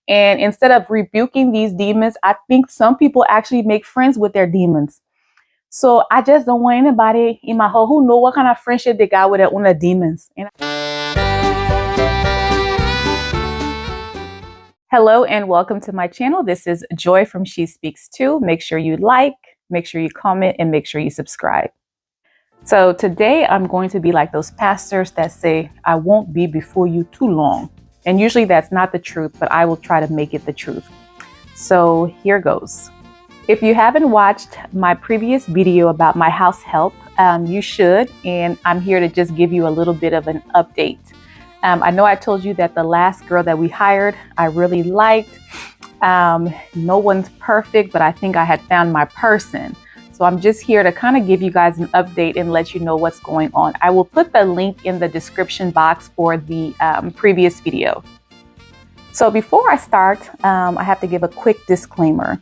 And instead of rebuking these demons, I think some people actually make friends with their demons. So I just don't want anybody in my home who know what kind of friendship they got with their own demons. Hello and welcome to my channel. This is Joy from She Speaks Too. Make sure you like, make sure you comment, and make sure you subscribe. So today I'm going to be like those pastors that say, I won't be before you too long. And usually that's not the truth, but I will try to make it the truth. So here goes. If you haven't watched my previous video about my house help, you should. And I'm here to just give you a little bit of an update. I know I told you that the last girl that we hired, I really liked. No one's perfect, but I think I had found my person. So I'm just here to kind of give you guys an update and let you know what's going on. I will put the link in the description box for the previous video. So before I start, I have to give a quick disclaimer.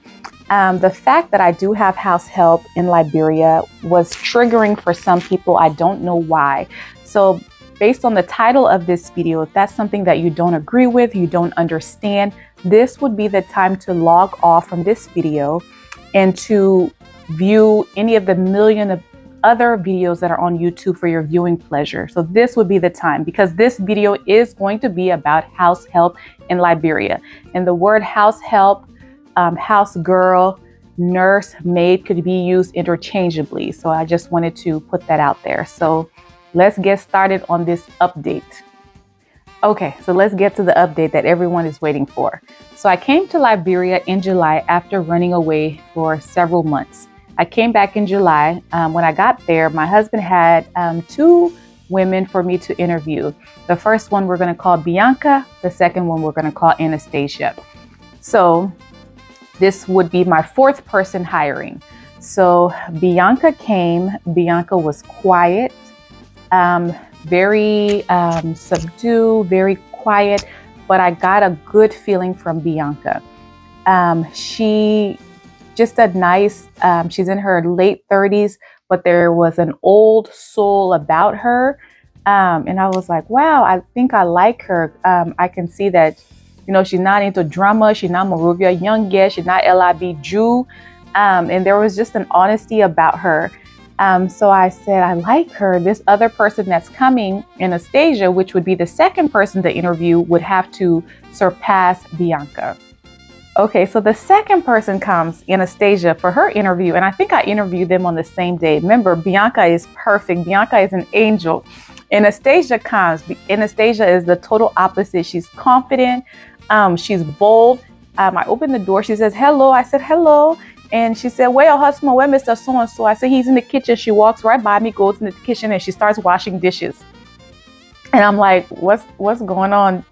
The fact that I do have house help in Liberia was triggering for some people. I don't know why. So based on the title of this video, if that's something that you don't agree with, you don't understand, this would be the time to log off from this video and to view any of the million of other videos that are on YouTube for your viewing pleasure. So this would be the time, because this video is going to be about house help in Liberia. And the word house help, house girl, nurse, maid could be used interchangeably. So I just wanted to put that out there. So let's get started on this update. Okay, so let's get to the update that everyone is waiting for. So I came to Liberia in July after running away for several months. I came back in July. When I got there, my husband had two women for me to interview. The first one we're going to call Bianca. The second one we're going to call Anastasia. So this would be my fourth person hiring. So Bianca came. Bianca was quiet, very subdued, very quiet, but I got a good feeling from Bianca. She just a nice, she's in her late 30s, but there was an old soul about her. And I was like, wow, I think I like her. I can see that, you know, she's not into drama. She's not Morovia young girl. She's not LIB Jew. And there was just an honesty about her. So I said, I like her. This other person that's coming, Anastasia, which would be the second person to interview, would have to surpass Bianca. Okay, so the second person comes, Anastasia, for her interview. And I think I interviewed them on the same day. Remember, Bianca is perfect. Bianca is an angel. Anastasia comes. Anastasia is the total opposite. She's confident. She's bold. I opened the door. She says, hello. I said, hello. And she said, where your husband? Where Mr. So-and-so? I said, he's in the kitchen. She walks right by me, goes in the kitchen, and she starts washing dishes. And I'm like, what's going on?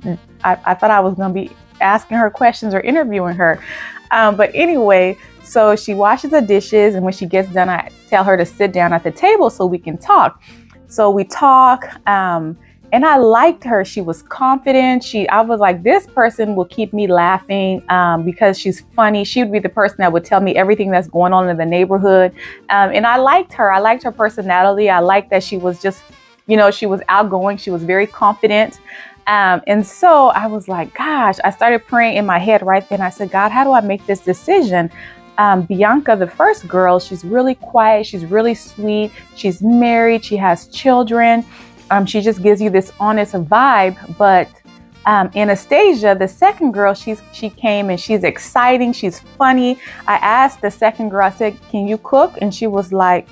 I thought I was going to be asking her questions or interviewing her. But anyway, so she washes the dishes. And when she gets done, I tell her to sit down at the table so we can talk. So we talk. And I liked her. She was confident. I was like, this person will keep me laughing because she's funny. She would be the person that would tell me everything that's going on in the neighborhood. And I liked her. I liked her personality. I liked that she was just, you know, she was outgoing. She was very confident. And so I was like, gosh, I started praying in my head right then. I said, God, how do I make this decision? Bianca, the first girl, she's really quiet. She's really sweet. She's married. She has children. She just gives you this honest vibe. But Anastasia, the second girl, she came and she's exciting. She's funny. I asked the second girl, I said, can you cook? And she was like,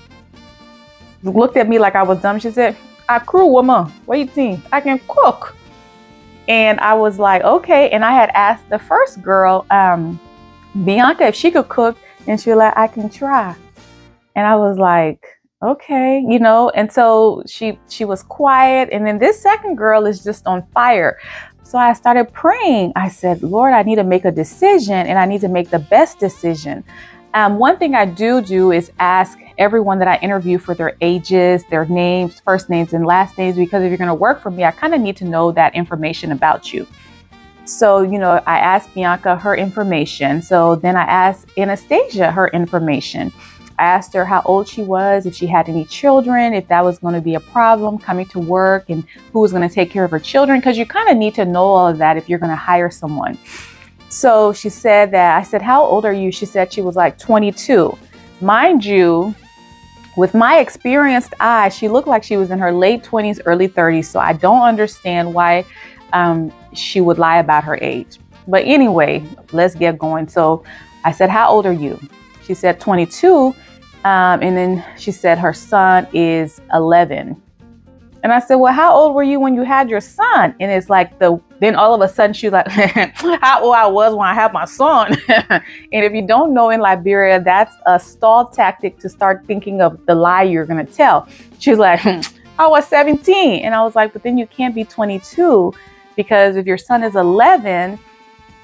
looked at me like I was dumb. She said, I crew woman. What do you think? I can cook. And I was like, okay. And I had asked the first girl, Bianca, if she could cook. And she was like, I can try. And I was like, okay, you know, and so she was quiet. And then this second girl is just on fire. So I started praying. I said, Lord, I need to make a decision and I need to make the best decision. One thing I do is ask everyone that I interview for their ages, their names, first names and last names, because if you're going to work for me, I kind of need to know that information about you. So, you know, I asked Bianca her information. So then I asked Anastasia her information. I asked her how old she was, if she had any children, if that was going to be a problem coming to work, and who was going to take care of her children, because you kind of need to know all of that if you're going to hire someone. So she said that, I said, how old are you? She said she was like 22. Mind you, with my experienced eye, she looked like she was in her late 20s, early 30s. So I don't understand why she would lie about her age. But anyway, let's get going. So I said, how old are you? She said 22. And then she said her son is 11. And I said, well, how old were you when you had your son? And it's like then all of a sudden she's like, how old I was when I had my son. And if you don't know, in Liberia, that's a stall tactic to start thinking of the lie you're going to tell. She's like, I was 17. And I was like, but then you can't be 22, because if your son is 11,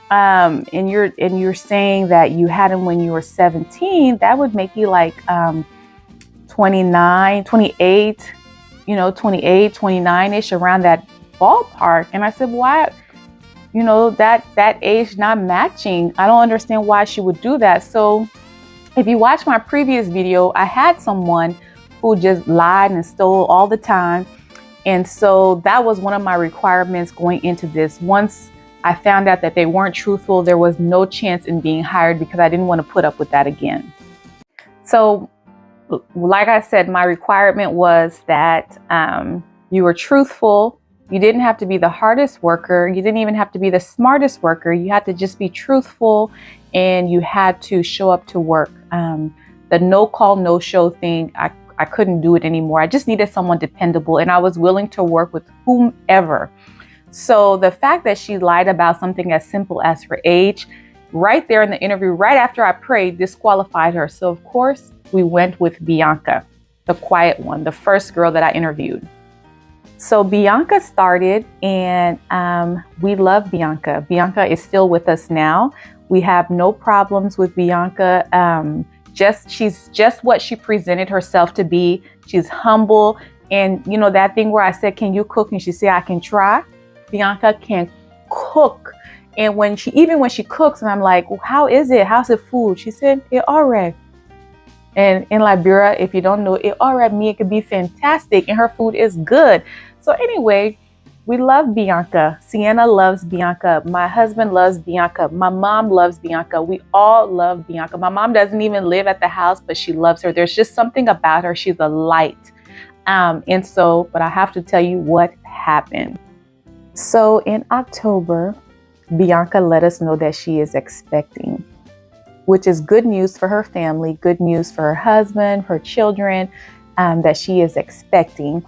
and you're saying that you had him when you were 17, that would make you like 29, 28, 28, 29-ish, around that ballpark. And I said, why, that age not matching. I don't understand why she would do that. So if you watch my previous video, I had someone who just lied and stole all the time. And so that was one of my requirements going into this. Once I found out that they weren't truthful, there was no chance in being hired, because I didn't want to put up with that again. So like I said, my requirement was that you were truthful. You didn't have to be the hardest worker. You didn't even have to be the smartest worker. You had to just be truthful, and you had to show up to work. The no call, no show thing, I couldn't do it anymore. I just needed someone dependable, and I was willing to work with whomever. So the fact that she lied about something as simple as her age, right there in the interview, right after I prayed, disqualified her. So of course, we went with Bianca, the quiet one, the first girl that I interviewed. So Bianca started, and we love Bianca. Bianca is still with us now. We have no problems with Bianca. She's just what she presented herself to be. She's humble. And that thing where I said, can you cook? And she said, I can try. Bianca can cook. And when she cooks, and I'm like, well, how is it? How's the food? She said, it alright. And in Liberia, if you don't know, it alright means it could be fantastic, and her food is good. So anyway, we love Bianca. Sienna loves Bianca. My husband loves Bianca. My mom loves Bianca. We all love Bianca. My mom doesn't even live at the house, but she loves her. There's just something about her. She's a light. But I have to tell you what happened. So in October, Bianca let us know that she is expecting, which is good news for her family, good news for her husband, her children, that she is expecting.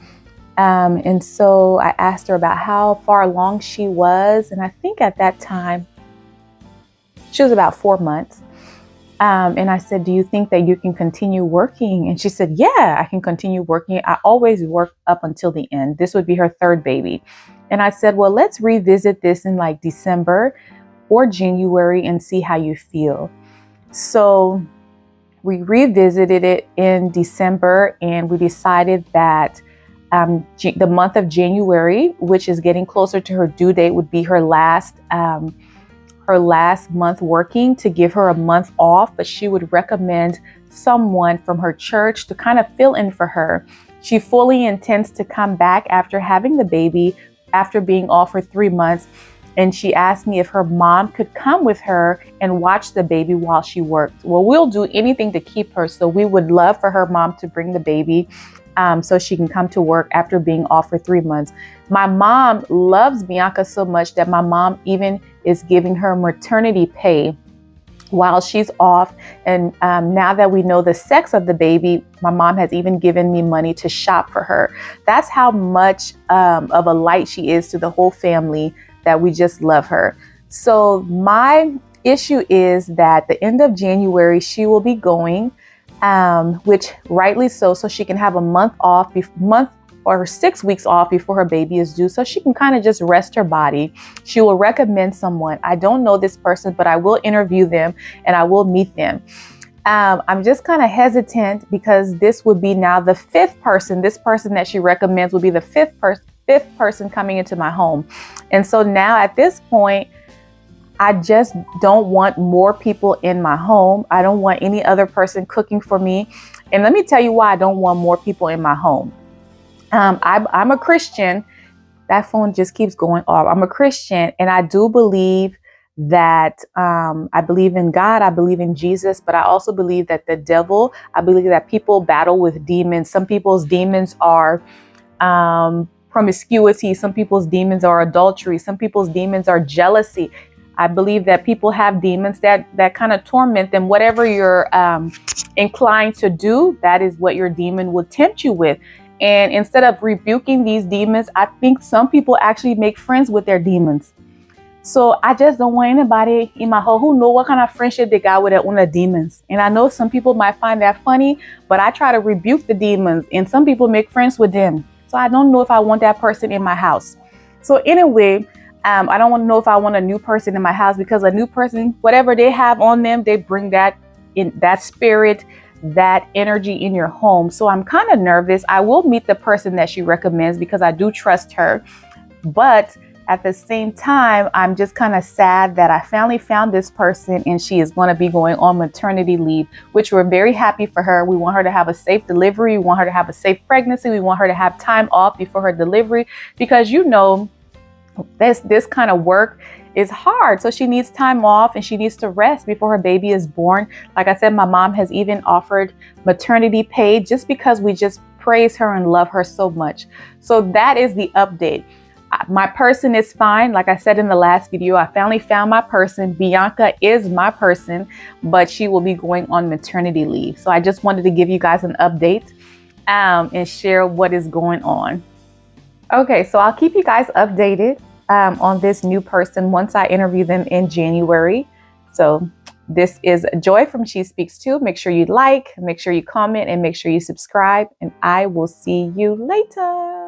And so I asked her about how far along she was. And I think at that time, she was about 4 months. And I said, do you think that you can continue working? And she said, yeah, I can continue working. I always work up until the end. This would be her third baby. And I said, well, let's revisit this in like December or January and see how you feel. So we revisited it in December, and we decided that the month of January, which is getting closer to her due date, would be her last month working, to give her a month off. But she would recommend someone from her church to kind of fill in for her. She fully intends to come back after having the baby, after being off for 3 months. And she asked me if her mom could come with her and watch the baby while she worked. Well, we'll do anything to keep her. So we would love for her mom to bring the baby so she can come to work after being off for 3 months. My mom loves Bianca so much that my mom even is giving her maternity pay while she's off. And now that we know the sex of the baby, my mom has even given me money to shop for her. That's how much of a light she is to the whole family, that we just love her. So my issue is that the end of January, she will be going, which rightly so she can have a month off, or 6 weeks off before her baby is due, so she can kind of just rest her body. She will recommend someone. I don't know this person, but I will interview them and I will meet them. I'm just kind of hesitant because this would be now the fifth person. This person that she recommends will be the fifth person coming into my home. And so now at this point, I just don't want more people in my home. I don't want any other person cooking for me. And let me tell you why I don't want more people in my home. I'm a Christian. That phone just keeps going off. I'm a Christian, and I do believe that I believe in God, I believe in Jesus, but I also believe that the devil, I believe that people battle with demons. Some people's demons are promiscuity. Some people's demons are adultery. Some people's demons are jealousy. I believe that people have demons that kind of torment them. Whatever you're inclined to do, that is what your demon will tempt you with. And instead of rebuking these demons, I think some people actually make friends with their demons. So I just don't want anybody in my home who know what kind of friendship they got with one of the demons. And I know some people might find that funny, but I try to rebuke the demons, and some people make friends with them. So I don't know if I want that person in my house. So anyway, I don't want to know if I want a new person in my house, because a new person, whatever they have on them, they bring that in, that spirit, that energy in your home. So I'm kind of nervous. I will meet the person that she recommends because I do trust her. But at the same time, I'm just kind of sad that I finally found this person, and she is going to be going on maternity leave, which we're very happy for her. We want her to have a safe delivery. We want her to have a safe pregnancy. We want her to have time off before her delivery, because this kind of work is hard. So she needs time off, and she needs to rest before her baby is born. Like I said, my mom has even offered maternity pay just because we just praise her and love her so much. So that is the update. My person is fine. Like I said in the last video, I finally found my person. Bianca is my person, but she will be going on maternity leave. So I just wanted to give you guys an update and share what is going on. Okay, so I'll keep you guys updated on this new person once I interview them in January. So this is Joy from She Speaks Too. Make sure you like, make sure you comment, and make sure you subscribe, and I will see you later.